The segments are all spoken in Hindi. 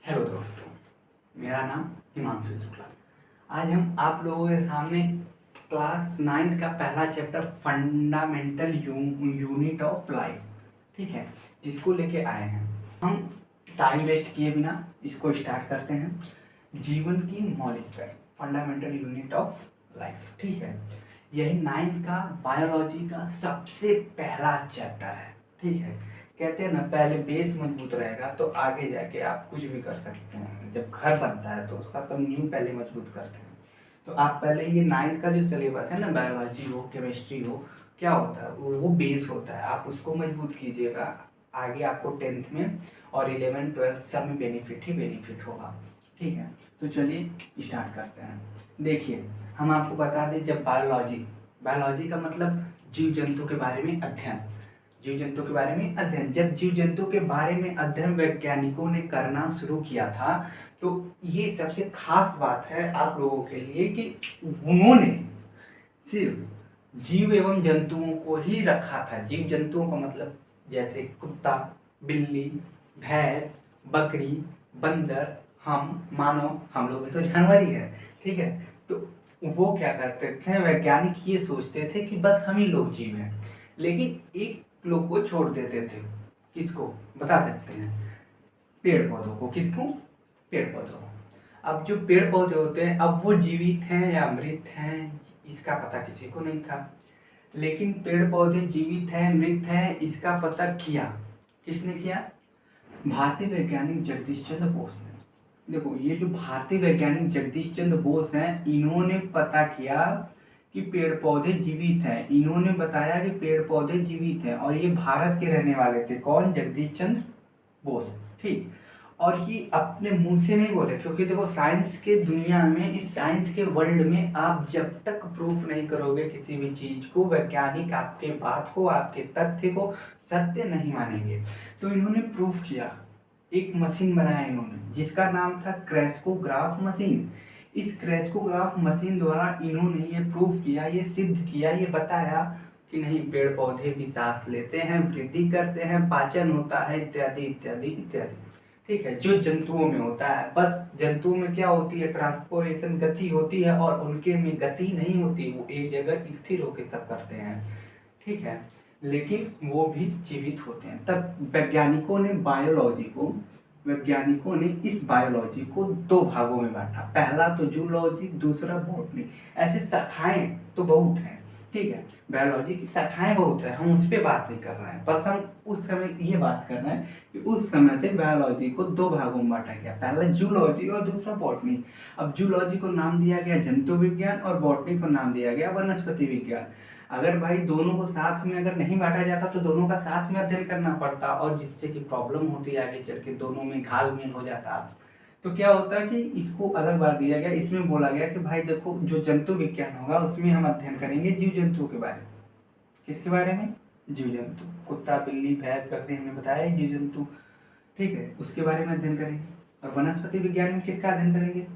हेलो दोस्तों, मेरा नाम हिमांशु शुक्ला। आज हम आप लोगों के सामने क्लास 9th का पहला chapter fundamental unit of life, ठीक है, इसको लेके आए हैं। हम टाइम वेस्ट किए बिना इसको स्टार्ट करते हैं। जीवन की मौलिक पर फंडामेंटल यूनिट ऑफ लाइफ, ठीक है। यही 9th का बायोलॉजी का सबसे पहला चैप्टर है, ठीक है। कहते हैं ना, पहले बेस मजबूत रहेगा तो आगे जाके आप कुछ भी कर सकते हैं। जब घर बनता है तो उसका सब न्यू पहले मजबूत करते हैं। तो आप पहले ये 9th का जो सिलेबस है ना, बायोलॉजी हो केमिस्ट्री हो, क्या होता है वो बेस होता है, आप उसको मजबूत कीजिएगा। आगे आपको 10th में और 11th 12th सब में बेनिफिट ही बेनिफिट होगा, ठीक है। तो चलिए स्टार्ट करते हैं। देखिए, हम आपको बता दें, जब बायोलॉजी का मतलब जीव जंतु के बारे में अध्ययन, जीव जंतु के बारे में अध्ययन। जब जीव जंतु के बारे में अध्ययन वैज्ञानिकों ने करना शुरू किया था, तो ये सबसे खास बात है आप लोगों के लिए कि उन्होंने सिर्फ जीव एवं जंतुओं को ही रखा था। जीव जंतुओं का मतलब जैसे कुत्ता, बिल्ली, भैंस, बकरी, बंदर, हम मानव, हम लोग भी तो जानवर ही है, ठीक है। तो वो क्या करते थे, वैज्ञानिक ये सोचते थे कि बस हम ही लोग जीव हैं, लेकिन एक लोग को छोड़ देते थे। किसको बता सकते हैं? पेड़ पौधों को। किसको? पेड़ पौधों को। अब जो पेड़ पौधे होते हैं, अब वो जीवित हैं या मृत हैं इसका पता किसी को नहीं था, लेकिन पेड़ पौधे जीवित हैं मृत हैं इसका पता किया। किसने किया? भारतीय वैज्ञानिक जगदीश चंद्र बोस ने। देखो, ये जो भारतीय वैज्ञानिक जगदीश चंद्र बोस हैं, इन्होंने पता किया कि पेड़ पौधे जीवित हैं। इन्होंने बताया कि पेड़ पौधे जीवित हैं, और ये भारत के रहने वाले थे। कौन? जगदीश चंद्र बोस, ठीक। और ये अपने मुंह से नहीं बोले, क्योंकि देखो, साइंस के दुनिया में, इस साइंस के वर्ल्ड में आप जब तक प्रूफ नहीं करोगे किसी भी चीज को, वैज्ञानिक आपके बात को, आपके तथ्य को सत्य नहीं मानेंगे। तो इन्होंने प्रूफ किया, एक मशीन बनाया इन्होंने जिसका नाम था क्रैस्कोग्राफ मशीन। इस क्रैस्कोग्राफ मशीन द्वारा इन्होंने ये प्रूफ किया, ये सिद्ध किया, ये बताया कि नहीं, पेड़ पौधे भी सांस लेते हैं, वृद्धि करते हैं, पाचन होता है, इत्यादि इत्यादि इत्यादि, ठीक है। जो जंतुओं में होता है, बस जंतुओं में क्या होती है, ट्रांसपोर्टेशन, गति होती है, और उनके में गति नहीं होती, वो एक जगह स्थिर होकर सब करते हैं, ठीक है। लेकिन वो भी जीवित होते हैं। तब वैज्ञानिकों ने इस बायोलॉजी को दो भागों में बांटा। पहला तो जूलॉजी, दूसरा बॉटनी। ऐसे शाखाएं तो बहुत हैं, ठीक है। बायोलॉजी की शाखाएं बहुत है, हम उस पर बात नहीं कर रहे हैं, बस हम उस समय ये बात कर रहे हैं कि उस समय से बायोलॉजी को दो भागों में बांटा गया। पहला जूलॉजी और दूसरा बॉटनी। अब जूलॉजी को नाम दिया गया जंतु विज्ञान, और बॉटनी को नाम दिया गया वनस्पति विज्ञान। अगर भाई दोनों को साथ में अगर नहीं बांटा जाता तो दोनों का साथ में अध्ययन करना पड़ता, और जिससे कि प्रॉब्लम होती है आगे चल के, दोनों में घालमेल हो जाता। तो क्या होता है कि इसको अलग बात दिया गया। इसमें बोला गया कि भाई देखो, जो जंतु विज्ञान होगा उसमें हम अध्ययन करेंगे जीव जंतुओं के बारे में। किसके बारे में? जीव जंतु। कुत्ता, बिल्ली, भैंस, बकरी, हमने बताया जीव जंतु, ठीक है, उसके बारे में अध्ययन करेंगे। और वनस्पति विज्ञान में किसका अध्ययन करेंगे?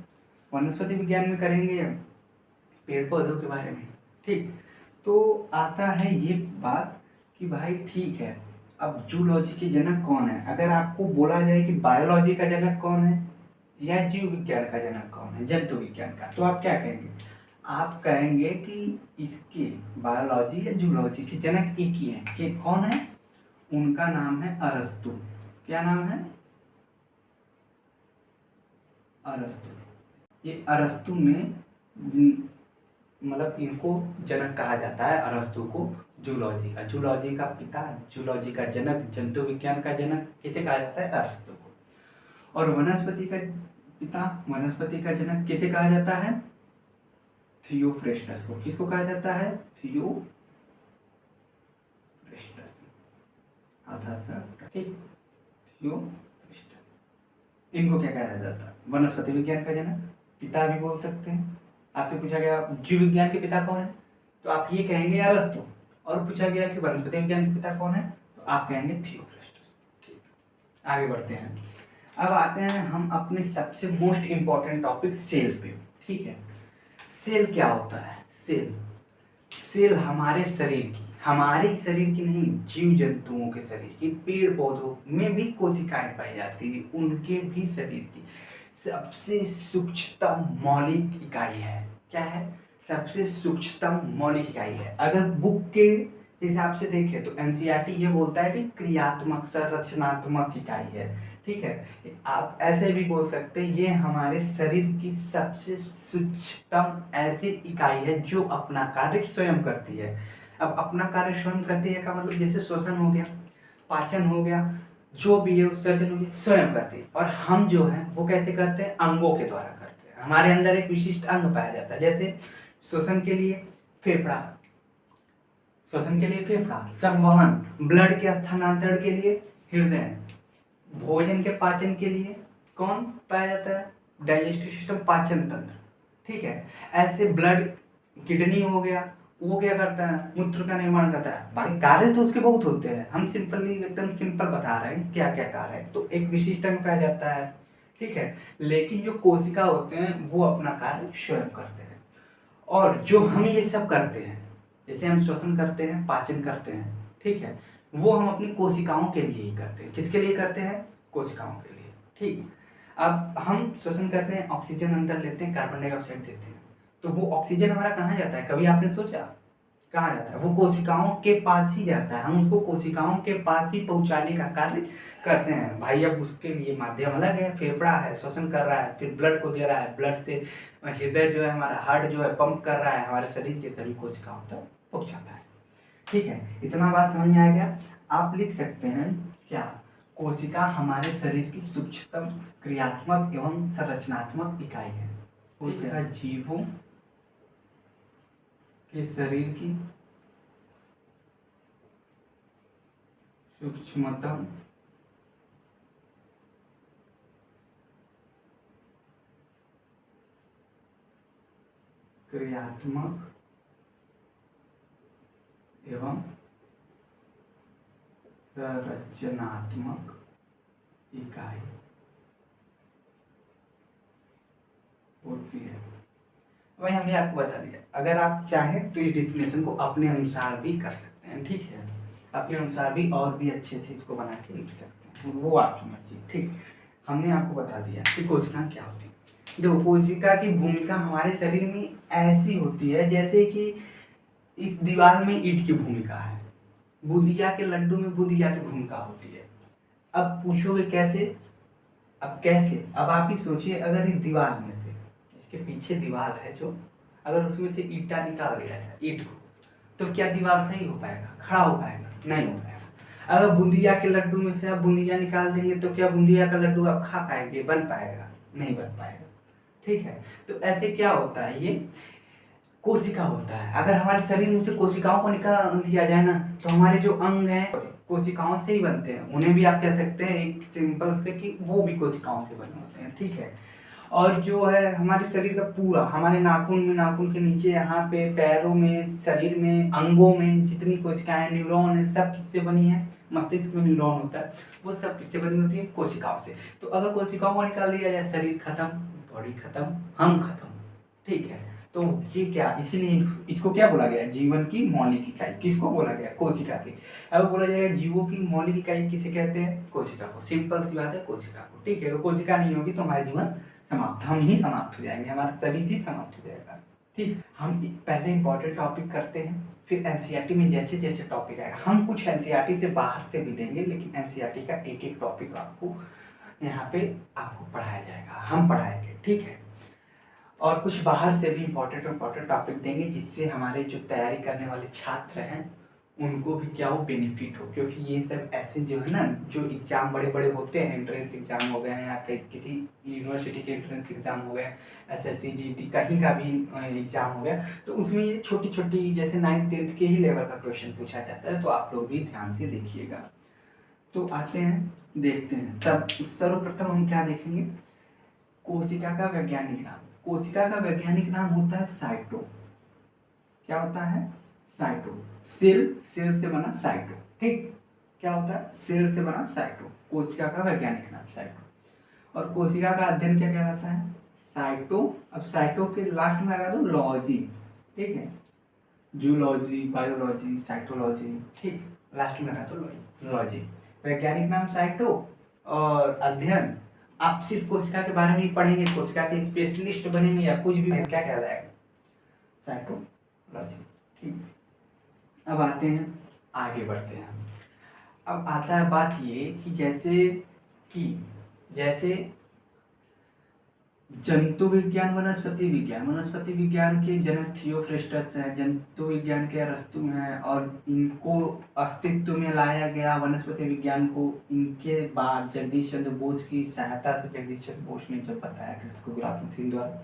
वनस्पति विज्ञान में करेंगे पेड़ पौधों के बारे में, ठीक। तो आता है ये बात कि भाई ठीक है, अब जूलॉजी के जनक कौन है? अगर आपको बोला जाए कि बायोलॉजी का जनक कौन है या जीव विज्ञान का जनक कौन है, जंतु विज्ञान का, तो आप क्या कहेंगे? आप कहेंगे कि इसके बायोलॉजी या जूलॉजी के जनक एक ही हैं। कि कौन है? उनका नाम है अरस्तु। क्या नाम है? अरस्तु। ये अरस्तु में मतलब इनको जनक कहा जाता है, अरस्तु को, जूलॉजी का। जूलॉजी का पिता, जूलॉजी का जनक, जंतु विज्ञान का जनक किसे कहा जाता है? अरस्तु को। और वनस्पति का पिता, वनस्पति का जनक किसे कहा जाता है? थियोफ्रेस्टस को। किसको कहा जाता है? थियोफ्रेस्टस। आधा सा, ठीक, थियोफ्रेस्टस। इनको क्या कहा जाता है? वनस्पति विज्ञान का जनक, पिता भी बोल सकते हैं। आपसे पूछा गया जीव विज्ञान के पिता कौन है, तो आप ये कहेंगे अरस्तु। और पूछा गया कि वनस्पति विज्ञान के पिता कौन है, तो आप कहेंगे थियोफ्रेस्टस, ठीक। आगे बढ़ते हैं। अब आते हैं हम अपने सबसे मोस्ट इम्पॉर्टेंट टॉपिक सेल पे, ठीक है। सेल क्या होता है? सेल हमारे शरीर की, हमारे शरीर की नहीं, जीव जंतुओं के शरीर की, पेड़ पौधों में भी कोशिकाएं पाई जाती है, उनके भी शरीर की सबसे सूक्ष्मतम मौलिक इकाई है। क्या है? सबसे सूक्ष्मतम मौलिक इकाई है। अगर बुक के हिसाब से देखें तो एनसीईआरटी ये बोलता है कि क्रियात्मक संरचनात्मक इकाई है। ठीक है, आप ऐसे भी बोल सकते हैं ये हमारे शरीर की सबसे सूक्ष्मतम ऐसी इकाई है जो अपना कार्य स्वयं करती है। अब अपना कार्य स्वयं करती है का मतलब जैसे श्वसन हो गया, पाचन हो गया, जो भी है उत्सर्जन हो गया, स्वयं करती है। और हम जो है वो कैसे करते हैं? अंगों के द्वारा करते हैं। हमारे अंदर एक विशिष्ट अंग पाया जाता है, जैसे श्वसन के लिए फेफड़ा, श्वसन के लिए फेफड़ा, संवहन ब्लड के स्थानांतरण के लिए हृदय, भोजन के पाचन के लिए कौन पाया जाता है? डाइजेस्टिव सिस्टम, पाचन तंत्र। ठीक है, ऐसे ब्लड, किडनी हो गया, वो क्या करता है? मूत्र का निर्माण करता है। बाकी कार्य तो उसके बहुत होते हैं, हम सिंपली एकदम सिंपल बता रहे हैं क्या क्या कार्य है। तो एक विशिष्ट अंग पाया जाता है। ठीक है, लेकिन जो कोशिका होते हैं वो अपना कार्य स्वयं करते हैं। और जो हम ये सब करते हैं, जैसे हम श्वसन करते हैं, पाचन करते हैं, ठीक है, वो हम अपनी कोशिकाओं के लिए ही करते हैं। किसके लिए करते हैं? कोशिकाओं के लिए। ठीक, अब हम श्वसन करते हैं, ऑक्सीजन अंदर लेते हैं, कार्बन डाइऑक्साइड देते हैं, तो वो ऑक्सीजन हमारा कहाँ जाता है? कभी आपने सोचा कहाँ जाता है? वो कोशिकाओं के पास ही जाता है। हम उसको कोशिकाओं के पास ही पहुंचाने का कार्य करते हैं भाई। अब उसके लिए माध्यम अलग है, फेफड़ा है, श्वसन कर रहा है, फिर ब्लड को दे रहा है, ब्लड से हृदय जो है हमारा, हार्ट जो है पंप कर रहा है, हमारे शरीर के सभी कोशिकाओं तक पहुंचाता है। ठीक है, इतना बात समझ में आ गया? आप लिख सकते हैं क्या? कोशिका हमारे शरीर की सूक्ष्मतम क्रियात्मक एवं संरचनात्मक इकाई है। कोशिका जीवों के शरीर की सूक्ष्मतम क्रियात्मक एवं संरचनात्मक इकाई होती है। वही हमने आपको बता दिया। अगर आप चाहें तो इस डिफिनेशन को अपने अनुसार भी कर सकते हैं। ठीक है, अपने अनुसार भी और भी अच्छे से इसको बना के लिख सकते हैं, वो आपकी मर्जी। ठीक, हमने आपको बता दिया कि कोशिका क्या होती है। देखो, कोशिका की भूमिका हमारे शरीर में ऐसी होती है जैसे कि इस दीवार में ईंट की भूमिका है, बूंदिया के लड्डू में बूंदिया की भूमिका होती है। अब पूछोगे कैसे? अब कैसे? अब आप ही सोचिए, अगर इस दीवार में से, इसके पीछे दीवार है जो, अगर उसमें से ईंटा निकाल दिया जाए, ईंट को, तो क्या दीवार सही हो पाएगा? खड़ा हो पाएगा? नहीं हो पाएगा। अगर बूंदिया के लड्डू में से आप बूंदिया निकाल देंगे तो क्या बूंदिया का लड्डू आप खा पाएंगे? बन पाएगा? नहीं बन पाएगा। ठीक है, तो ऐसे क्या होता है? ये कोशिका होता है। अगर हमारे शरीर में से कोशिकाओं को निकाल दिया जाए ना, तो हमारे जो अंग हैं कोशिकाओं से ही बनते हैं। उन्हें भी आप कह सकते हैं एक सिंपल से कि वो भी कोशिकाओं से बने होते हैं। ठीक है, और जो है हमारे शरीर का पूरा, हमारे नाखून में, नाखून के नीचे, यहाँ पे, पैरों में, शरीर में, अंगों में जितनी कोशिकाएं, न्यूरॉन है, सब किससे बनी है? मस्तिष्क में न्यूरॉन होता है, वो सब किससे बनी होती है? कोशिकाओं से। तो अगर कोशिकाओं को निकाल दिया जाए, शरीर खत्म, बॉडी खत्म, हम खत्म। ठीक है, तो ये क्या, इसीलिए इसको क्या बोला गया? जीवन की मौलिक इकाई। किसको बोला गया? कोशिका की। अब बोला जाएगा जीवों की मौलिक इकाई किसे कहते हैं? कोशिका को। सिंपल सी बात है, कोशिका को। ठीक है, तो कोशिका नहीं होगी तो हमारा जीवन समाप्त, हम ही समाप्त हो जाएंगे, हमारा शरीर ही समाप्त हो जाएगा। ठीक, हम पहले इंपॉर्टेंट टॉपिक करते हैं, फिर एनसीईआरटी में जैसे जैसे टॉपिक आएगा, हम कुछ एनसीईआरटी से बाहर से भी देंगे, लेकिन एनसीईआरटी का एक एक टॉपिक आपको यहाँ पे आपको पढ़ाया जाएगा, हम पढ़ाएंगे। ठीक है, और कुछ बाहर से भी इंपॉर्टेंट टॉपिक देंगे, जिससे हमारे जो तैयारी करने वाले छात्र हैं उनको भी क्या हो? बेनिफिट हो। क्योंकि ये सब ऐसे जो है ना, जो एग्ज़ाम बड़े बड़े होते हैं, एंट्रेंस एग्ज़ाम हो गए या किसी यूनिवर्सिटी के एंट्रेंस एग्ज़ाम हो गए, एसएससी जीटी कहीं का भी एग्ज़ाम हो गया, तो उसमें ये छोटी छोटी जैसे 9th 10th के ही लेवल का क्वेश्चन पूछा जाता है। तो आप लोग भी ध्यान से देखिएगा। तो आते हैं, देखते हैं। तब सर्वप्रथम हम क्या देखेंगे? कोशिका का वैज्ञानिक नाम। कोशिका का वैज्ञानिक नाम होता है साइटो। क्या होता है? साइटो। सेल, सेल से बना साइटो। ठीक, क्या होता है? सेल से बना साइटो। कोशिका का वैज्ञानिक नाम साइटो। और कोशिका का अध्ययन क्या कहलाता है? साइटो। अब साइटो के लास्ट में लगा दो लॉजी। ठीक है, जूलॉजी, बायोलॉजी, साइटोलॉजी, ठीक, लास्ट में लगा तो लॉजी। वैज्ञानिक नाम साइटो, और अध्ययन आप सिर्फ कोशिका के बारे में ही पढ़ेंगे, कोशिका के स्पेशलिस्ट बनेंगे या कुछ भी, क्या कहलाएगा, साइटोलॉजी, ठीक। अब आते हैं, आगे बढ़ते हैं। अब आता है बात ये कि जैसे जंतु विज्ञान, वनस्पति विज्ञान, वनस्पति विज्ञान के जनक थियोफ्रेस्टस हैं, जंतु विज्ञान के अरस्तु हैं, और इनको अस्तित्व में लाया गया वनस्पति विज्ञान को इनके बाद जगदीश चंद्र बोस की सहायता से, जगदीश चंद्र बोस ने जब बताया कि इसको गुलाब सिंह द्वारा,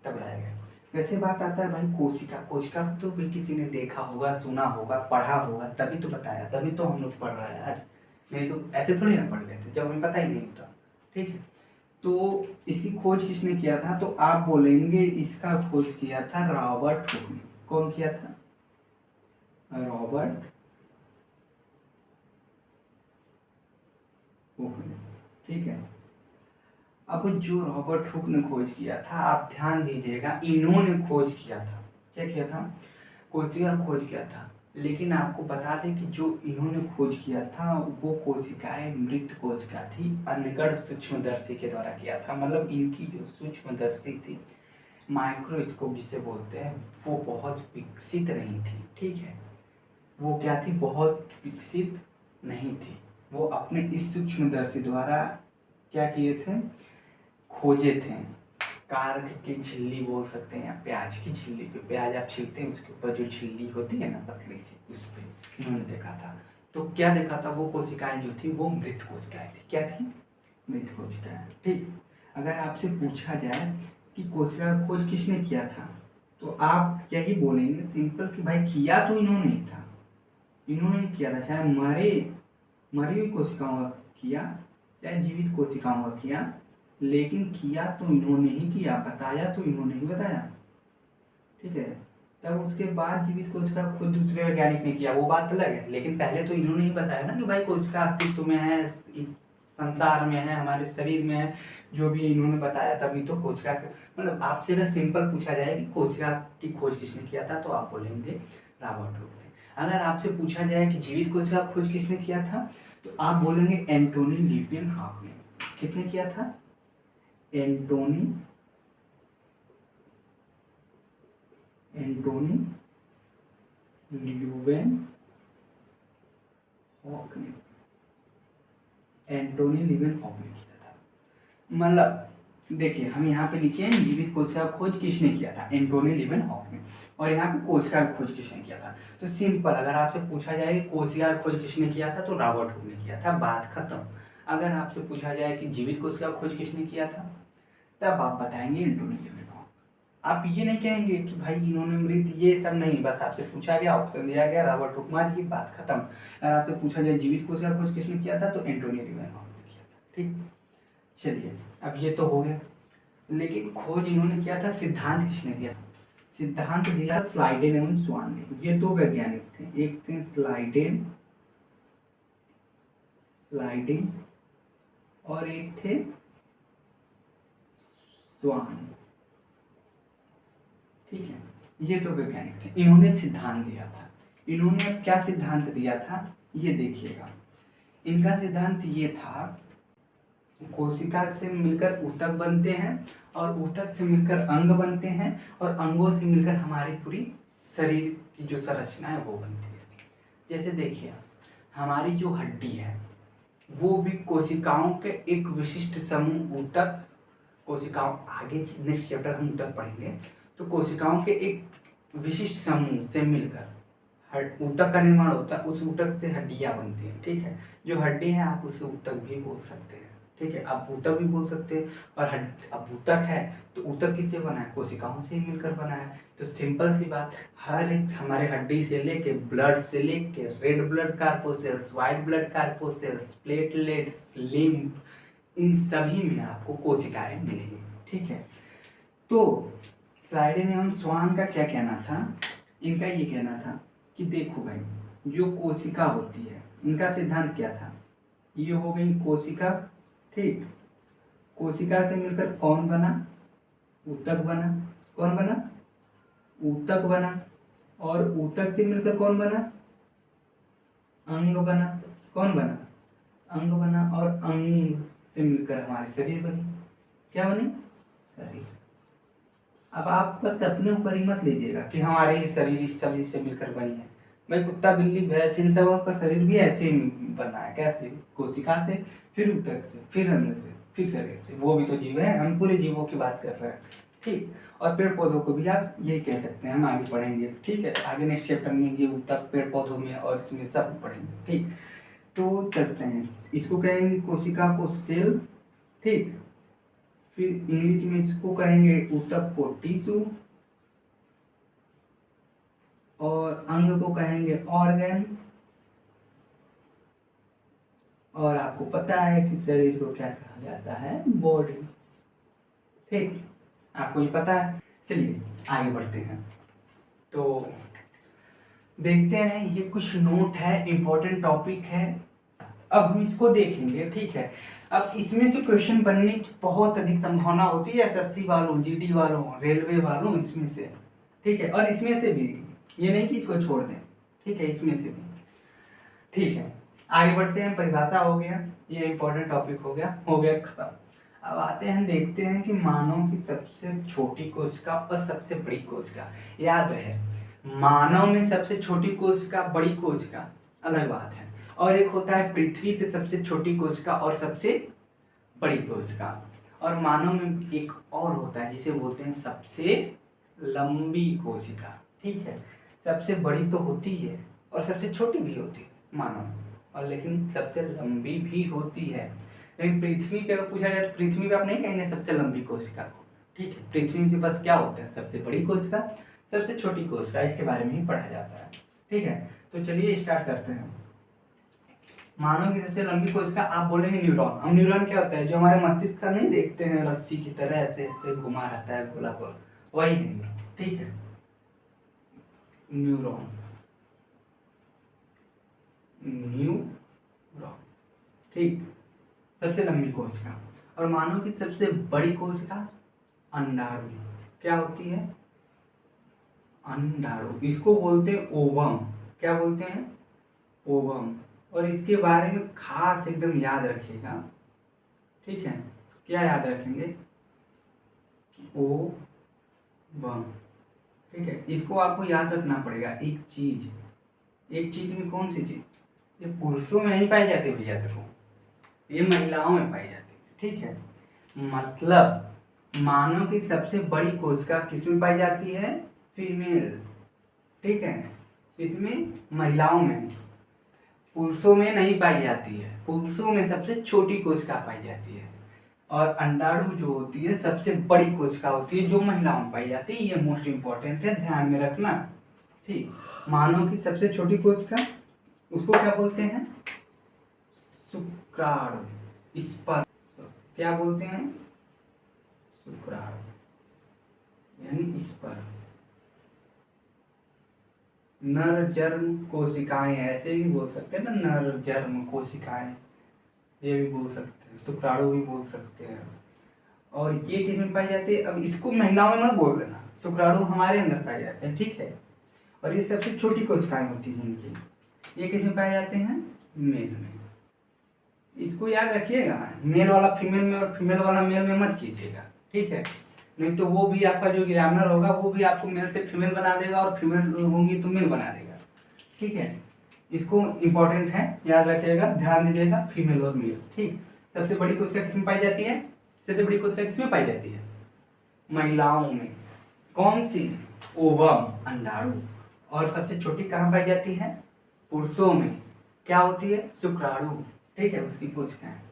तब लाया गया। वैसे बात आता है भाई कोशिका, कोशिका तो भी किसी ने देखा होगा, सुना होगा, पढ़ा होगा, तभी तो बताया, तभी तो हम लोग पढ़ रहे हैं आज, नहीं तो ऐसे थोड़ी ना पढ़ लेते जब हमें पता ही नहीं होता, ठीक है। तो इसकी खोज किसने किया था, तो आप बोलेंगे इसका खोज किया था रॉबर्ट हुक ने। कौन किया था, रॉबर्ट हुक ने, ठीक है। अब जो रॉबर्ट हुक ने खोज किया था, आप ध्यान दीजिएगा, इन्होंने खोज किया था, क्या किया था, कोशिका खोज किया था। लेकिन आपको बता दें कि जो इन्होंने खोज किया था वो कोशिकाएं मृत कोशिका थी, अनगढ़ सूक्ष्मदर्शी के द्वारा किया था। मतलब इनकी जो सूक्ष्मदर्शी थी, माइक्रोस्कोप जिसे बोलते हैं, वो बहुत विकसित नहीं थी, ठीक है। वो क्या थी, बहुत विकसित नहीं थी। वो अपने इस सूक्ष्मदर्शी द्वारा क्या किए थे, खोजे थे। कार्क की झिल्ली बोल सकते हैं, या प्याज की झिल्ली पे, प्याज आप छीलते हैं उसके ऊपर जो झिल्ली होती है ना पतली सी, उस पर इन्होंने देखा था। तो क्या देखा था, वो कोशिकाएं जो थी वो मृत कोशिकाएं थी। क्या थी, मृत कोशिकाएं, ठीक। अगर आपसे पूछा जाए कि कोशिका का खोज किसने किया था, तो आप यही बोलेंगे सिंपल कि भाई किया तो इन्होंने ही था, इन्होंने किया था। चाहे मरी हुई कोशिकाओं का किया, चाहे जीवित कोशिकाओं का किया, लेकिन किया तो इन्होंने ही किया, बताया तो इन्होंने ही बताया, ठीक है। तब उसके बाद जीवित कोशिका खुद दूसरे वैज्ञानिक ने किया, वो बात अलग है, लेकिन पहले तो इन्होंने ही बताया ना कि भाई कोशिका अस्तित्व में है, इस संसार में है, हमारे शरीर में है, जो भी इन्होंने बताया, तभी तो कोशिका, मतलब आपसे अगर सिंपल पूछा जाए कि कोशिका की खोज किसने किया था, तो आप बोलेंगे रॉबर्ट हुक ने। अगर आपसे पूछा जाए कि जीवित कोशिका खोज किसने किया था, तो आप बोलेंगे एंटोनी लीवेनहॉक ने। किसने किया था, एंटोनी ल्यूवेनहॉक ने, एंटोनी ल्यूवेनहॉक ने किया था। मतलब देखिए, हम यहाँ पे लिखे हैं जीवित कोशिका खोज किसने किया था, एंटोनी ल्यूवेनहॉक ने, और यहाँ पे कोशिका खोज किसने किया था। तो सिंपल, अगर आपसे पूछा जाए कि कोशिका खोज किसने किया था, तो रॉबर्ट हुक ने किया था, बात खत्म। अगर आपसे पूछा जाए कि जीवित कोशिका खोज किसने किया था, तब आप बताएंगे एंटोनी ल्यूवेनहॉक। आप ये नहीं कहेंगे कि भाई इन्होंने मृत, ये सब नहीं, बस आपसे पूछा गया, ऑप्शन दिया गया, रॉबर्ट हुक मार, ये बात खत्म। अगर आपसे पूछा जाए जीवित कोशिका खोज किसने किया था, तो एंटोनी ल्यूवेनहॉक ने किया था, ठीक। चलिए, अब ये तो हो गया, लेकिन खोज इन्होंने किया था, सिद्धांत किसने दिया, सिद्धांत दिया स्लाइडेन एवं स्वान ने। ये दो वैज्ञानिक थे, एक थे स्लाइडेन और एक थे स्वान, ठीक है। ये दो वैज्ञानिक थे, इन्होंने सिद्धांत दिया था। इन्होंने क्या सिद्धांत दिया था, ये देखिएगा। इनका सिद्धांत ये था, कोशिका से मिलकर ऊतक बनते हैं, और ऊतक से मिलकर अंग बनते हैं, और अंगों से मिलकर हमारी पूरी शरीर की जो संरचना है वो बनती है। जैसे देखिए, हमारी जो हड्डी है वो भी कोशिकाओं के एक विशिष्ट समूह, ऊतक, कोशिकाओं, आगे नेक्स्ट चैप्टर हम ऊतक पढ़ेंगे, तो कोशिकाओं के एक विशिष्ट समूह से मिलकर ऊतक का निर्माण होता है। उस ऊतक से हड्डियां बनती हैं, ठीक है। जो हड्डी है आप उसे ऊतक भी बोल सकते हैं, ठीक है, आप ऊतक भी बोल सकते हैं। और अब ऊतक है तो ऊतक किससे बना है, कोशिकाओं से ही मिलकर बना है। तो सिंपल सी बात, हर एक हमारे हड्डी से लेके, ब्लड से लेके, red blood corpuscles, white blood corpuscles, platelets, lymph, इन सभी में आपको कोशिकाएं मिलेंगी, ठीक है। तो स्लाइडेन एवं स्वान का क्या कहना था, इनका ये कहना था कि देखो भाई, जो कोशिका होती है, इनका सिद्धांत क्या था, ये हो गई कोशिका, ठीक। कोशिका से मिलकर कौन बना, ऊतक बना। कौन बना, ऊतक बना, और ऊतक से मिलकर कौन बना? अंग बना। कौन बना? अंग बना। और अंग से मिलकर हमारी शरीर बनी। क्या बनी? शरीर। अब आप बस अपने ऊपर ही मत लीजिएगा कि हमारे ये शरीर इस शरीर से मिलकर बनी है। भाई कुत्ता बिल्ली भैंस इन सब का शरीर भी ऐसे ही बना है। कैसे? कोशिका से, फिर ऊतक से, फिर अंग से, फिर शरीर से। वो भी तो जीव है, हम पूरे जीवों की बात कर रहे हैं। ठीक। और पेड़ पौधों को भी आप यही कह सकते हैं, हम आगे पढ़ेंगे। ठीक है, आगे नेक्स्ट चैप्टर में ये ऊतक पेड़ पौधों में और इसमें सब पढ़ेंगे। ठीक, तो चलते हैं। इसको कहेंगे कोशिका को सेल। ठीक, फिर इंग्लिश में इसको कहेंगे ऊतक को टिश्यू, और अंग को कहेंगे ऑर्गन, और आपको पता है कि शरीर को क्या कहा जाता है? बॉडी। ठीक, आपको ये पता है। चलिए आगे बढ़ते हैं। तो देखते हैं, ये कुछ नोट है, इंपॉर्टेंट टॉपिक है। अब हम इसको देखेंगे। ठीक है, अब इसमें से क्वेश्चन बनने की बहुत अधिक संभावना होती है, एसएससी वालों, जीडी वालों, रेलवे वालों, इसमें से। ठीक है, और इसमें से भी, ये नहीं कि इसको छोड़ दें। ठीक है, इसमें से भी। ठीक है, आगे बढ़ते हैं। परिभाषा हो गया, ये इंपॉर्टेंट टॉपिक हो गया खत्म। अब आते हैं, देखते हैं कि मानव की सबसे छोटी कोशिका और सबसे बड़ी कोशिका। याद रहे, मानव में सबसे छोटी कोशिका, बड़ी कोशिका अलग बात है। और एक होता है पृथ्वी पे सबसे छोटी कोशिका और सबसे बड़ी कोशिका। और मानव में एक और होता है जिसे बोलते हैं सबसे लंबी कोशिका। ठीक है, सबसे बड़ी तो होती है और सबसे छोटी भी होती है मानव, और लेकिन सबसे लंबी भी होती है। लेकिन पृथ्वी पे अगर पूछा जाए तो पृथ्वी पे आप नहीं कहेंगे सबसे लंबी कोशिका को। ठीक है, पृथ्वी के पास क्या होता है? सबसे बड़ी कोशिका, सबसे छोटी कोशिका, इसके बारे में ही पढ़ा जाता है। ठीक है, तो चलिए स्टार्ट करते हैं। मानव की सबसे लंबी कोशिका आप बोलेंगे न्यूरॉन। हम न्यूरॉन क्या होता है? जो हमारे मस्तिष्क का नहीं देखते हैं, रस्सी की तरह ऐसे ऐसे घुमा रहता है गोला गोल, वही है न्यूरॉन। ठीक है, न्यूरॉन, न्यूरॉन। ठीक, सबसे लंबी कोशिका। और मानव की सबसे बड़ी कोशिका अंडाणु। क्या होती है? अंडाणु। इसको बोलते हैं ओवम। क्या बोलते हैं? ओवम। और इसके बारे में खास एकदम याद रखिएगा। ठीक है, क्या याद रखेंगे? ओवम। ठीक है, इसको आपको याद रखना पड़ेगा। एक चीज में कौन सी चीज? ये पुरुषों में नहीं पाई जाती भैया, देखो ये महिलाओं में पाई जाती है। ठीक है, मतलब मानव की सबसे बड़ी कोशिका किसमें पाई जाती है? फीमेल। ठीक है, इसमें महिलाओं में, पुरुषों में नहीं पाई जाती है। पुरुषों में सबसे छोटी कोशिका पाई जाती है, और अंडाणु जो होती है सबसे बड़ी कोशिका होती है जो महिलाओं में पाई जाती है। ये मोस्ट इंपॉर्टेंट है, ध्यान में रखना। ठीक, मानव की सबसे छोटी कोशिका, उसको क्या बोलते हैं? शुक्राणु। क्या बोलते हैं? शुक्राणु, यानी स्पर्म। नर जर्म कोशिकाएं, ऐसे भी बोल सकते हैं ना, नर जर्म कोशिकाएं, ये भी बोल सकते हैं, शुक्राणु भी बोल सकते हैं। और ये किस में पाई जाती है? अब इसको महिलाओं में मत बोल देना, शुक्राणु हमारे अंदर पाए जाते हैं। ठीक है, और ये सबसे छोटी कोशिकाएं होती हैं इनकी। ये किस में पाए जाते हैं? मेल में। इसको याद रखिएगा, मेल वाला फीमेल में और फीमेल वाला मेल में मत कीजिएगा। ठीक है, नहीं तो वो भी आपका जो ग्रामर होगा वो भी आपको मेल से फीमेल बना देगा, और फीमेल होंगी तो मेल बना देगा। ठीक है, इसको इंपॉर्टेंट है, याद रखिएगा, ध्यान दीजिएगा, फीमेल और मेल। ठीक, सबसे बड़ी कोशिका किसमें पाई जाती है? सबसे बड़ी कोशिका किसमें पाई जाती है? महिलाओं में। कौन सी? ओवम, अंडाणु। और सबसे छोटी कहाँ पाई जाती है? पुरुषों में। क्या होती है? शुक्राणु। ठीक है, उसकी कोशिका है।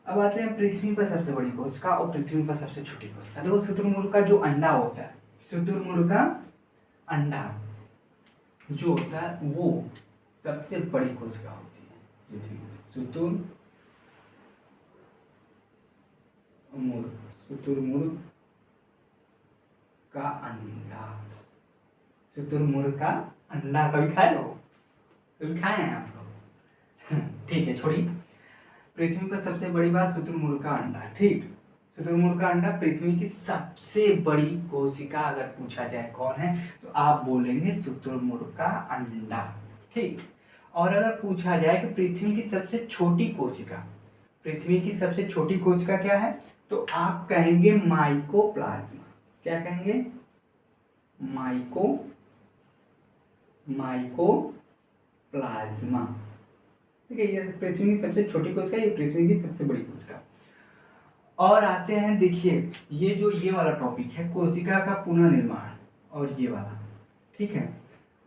अब आते हैं पृथ्वी पर सबसे बड़ी कोशिका और पृथ्वी पर सबसे छोटी कोशिका। देखो, शुतुरमुर्ग का जो अंडा होता है, शुतुरमुर्ग का अंडा जो होता है वो सबसे बड़ी कोशिका होती है पृथ्वी पर। शुतुरमुर्ग का अंडा, शुतुरमुर्ग का अंडा कभी खाए हो? कभी खाए हैं आप लोग? ठीक है, छोड़िए। पृथ्वी पर सबसे बड़ी बात शुतुरमुर्ग का अंडा। ठीक, शुतुरमुर्ग का अंडा पृथ्वी की सबसे बड़ी कोशिका अगर पूछा जाए कौन है तो आप बोलेंगे शुतुरमुर्ग का अंडा। ठीक। और अगर पूछा जाए कि पृथ्वी की सबसे छोटी कोशिका, पृथ्वी की सबसे छोटी कोशिका क्या है तो आप कहेंगे माइकोप्लाज्मा। क्या कहेंगे? माइकोप्लाज्मा। ठीक है, ये पृथ्वी की सबसे छोटी कोशिका, ये पृथ्वी की सबसे बड़ी कोशिका। और आते हैं, देखिए ये वाला टॉपिक है कोशिका का पुनर्निर्माण और ये वाला। ठीक है,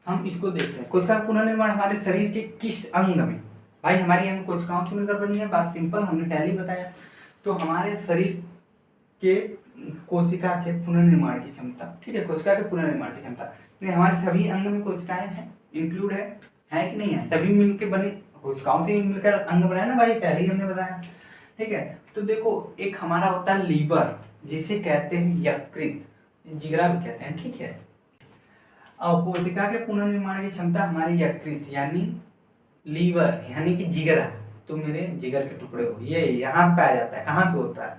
हम इसको देखते हैं। कोशिका का पुनर्निर्माण हमारे शरीर के किस अंग में? भाई हमारी अंग कोशिकाओं से मिलकर बनी है, बात सिंपल, हमने पहले ही बताया। तो हमारे शरीर के कोशिका के पुनर्निर्माण की क्षमता, ठीक है, कोशिका के पुनर्निर्माण की क्षमता हमारे सभी अंग में कोशिकाएं हैं, इंक्लूड है कि नहीं है? सभी मिलकर बने, कोशिकाओं से मिलकर अंग बनाया ना भाई, पहले ही हमने बताया। ठीक है, तो देखो एक हमारा होता है लीवर, जिसे कहते हैं यकृत, जिगरा भी कहते हैं। ठीक है, और कोशिका के पुनर्निर्माण की क्षमता हमारी यकृत यानी लीवर यानी कि जिगरा, तो मेरे जिगर के टुकड़े हो, ये यहाँ पे आ जाता है। कहाँ पे होता है?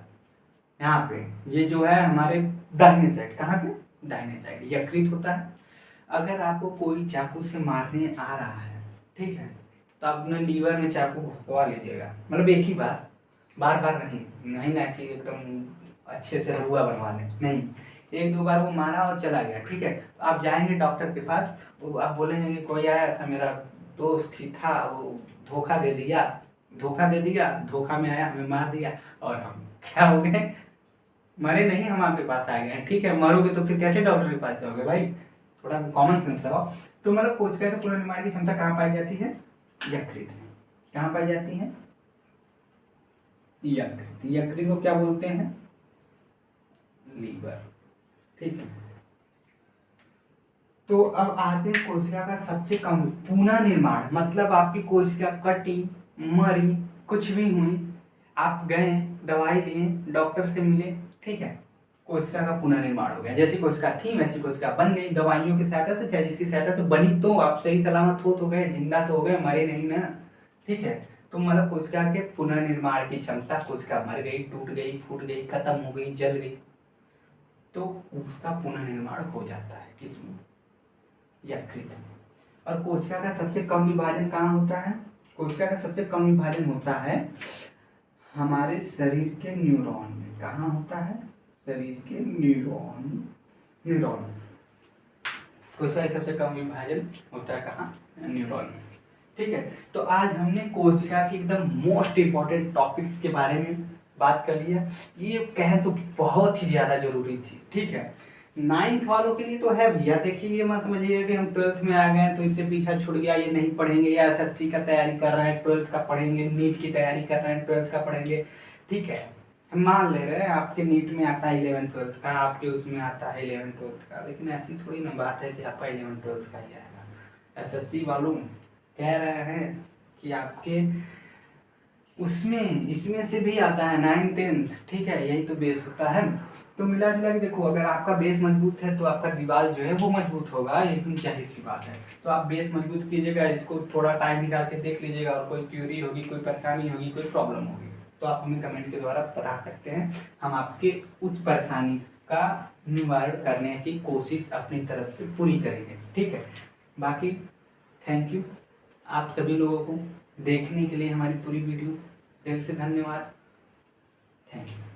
यहाँ पे, ये जो है हमारे दाहिने साइड। कहाँ पे? दाहिने साइड यकृत होता है। अगर आपको कोई चाकू से मारने आ रहा है, ठीक है, तो आप अपने लीवर में चाकू घुसवा लीजिएगा, मतलब एक ही बार, बार बार नहीं ना कि एकदम अच्छे से हुआ बनवा लें, नहीं, एक दो बार वो मारा और चला गया। ठीक है, तो आप जाएंगे डॉक्टर के पास, वो आप बोलेंगे कि कोई आया था, मेरा दोस्त ही था, वो धोखा दे दिया, धोखा में आया, हमें मार दिया, और हम क्या हो गए? मरे नहीं, हम आपके पास आ गए। ठीक है, मरोगे तो फिर कैसे डॉक्टर के पास जाओगे भाई? थोड़ा कॉमन सेंस लगाओ। तो मतलब कोशिका के पुनर्निर्माण की क्षमता कहाँ पाई जाती है? यकृत में। कहाँ पाई जाती है? यकृत। यकृत को क्या बोलते हैं? लीवर। ठीक है, तो अब आते हैं कोशिका का सबसे कम पुनर्निर्माण, मतलब आपकी कोशिका कटी, मरी, कुछ भी हुई, आप गए, दवाई लिए, डॉक्टर से मिले, ठीक है, कोशिका का पुनर्निर्माण हो गया। जैसी कोशिका थी वैसी कोशिका बन गई दवाइयों की सहायता से, चाहे जिसकी सहायता से बनी, तो आप सही सलामत हो तो गए, जिंदा तो हो गए, मरे नहीं ना। ठीक है, तो मतलब कोशिका के पुनर्निर्माण की क्षमता, कोशिका मर गई, टूट गई, फूट गई, खत्म हो गई, जल गई, तो उसका पुनर्निर्माण हो जाता है किसमें? यकृत में। और कोशिका का सबसे कम विभाजन कहाँ होता है? कोशिका का सबसे कम विभाजन होता है हमारे शरीर के न्यूरॉन में। कहाँ होता है? शरीर के न्यूरॉन। कोशिका का सबसे कम विभाजन होता है कहाँ? न्यूरॉन में। ठीक है, तो आज हमने कोशिका की एकदम मोस्ट इम्पोर्टेंट टॉपिक्स के बारे में बात कर लिया। ये कहें तो बहुत ही ज़्यादा जरूरी थी। ठीक है, 9th वालों के लिए तो है भैया, देखिए ये मत समझिए कि हम 12th में आ गए तो इससे पीछा छूट गया, ये नहीं पढ़ेंगे, या SSC का तैयारी कर रहे हैं 12th का पढ़ेंगे, नीट की तैयारी कर रहे हैं 12th का पढ़ेंगे। ठीक है, हम मान ले रहे हैं आपके नीट में आता है 11th 12th का, आपके उसमें आता है 11th 12th का, लेकिन ऐसी थोड़ी ना बात है कि आपका 11th 12th का ही आएगा। SSC वालों कह रहे हैं कि आपके उसमें इसमें से भी आता है 9th 10th। ठीक है, यही तो बेस होता है। तो मिला जुला के देखो, अगर आपका बेस मजबूत है तो आपका दीवार जो है वो मजबूत होगा, एकदम जाहिर सी बात है। तो आप बेस मजबूत कीजिएगा, इसको थोड़ा टाइम निकाल के देख लीजिएगा, और कोई क्यूरी होगी, कोई परेशानी होगी, कोई प्रॉब्लम होगी, तो आप हमें कमेंट के द्वारा बता सकते हैं, हम आपके उस परेशानी का निवारण करने की कोशिश अपनी तरफ से पूरी करेंगे। ठीक है, बाकी थैंक यू आप सभी लोगों को देखने के लिए हमारी पूरी वीडियो, दिल से धन्यवाद। Thank you.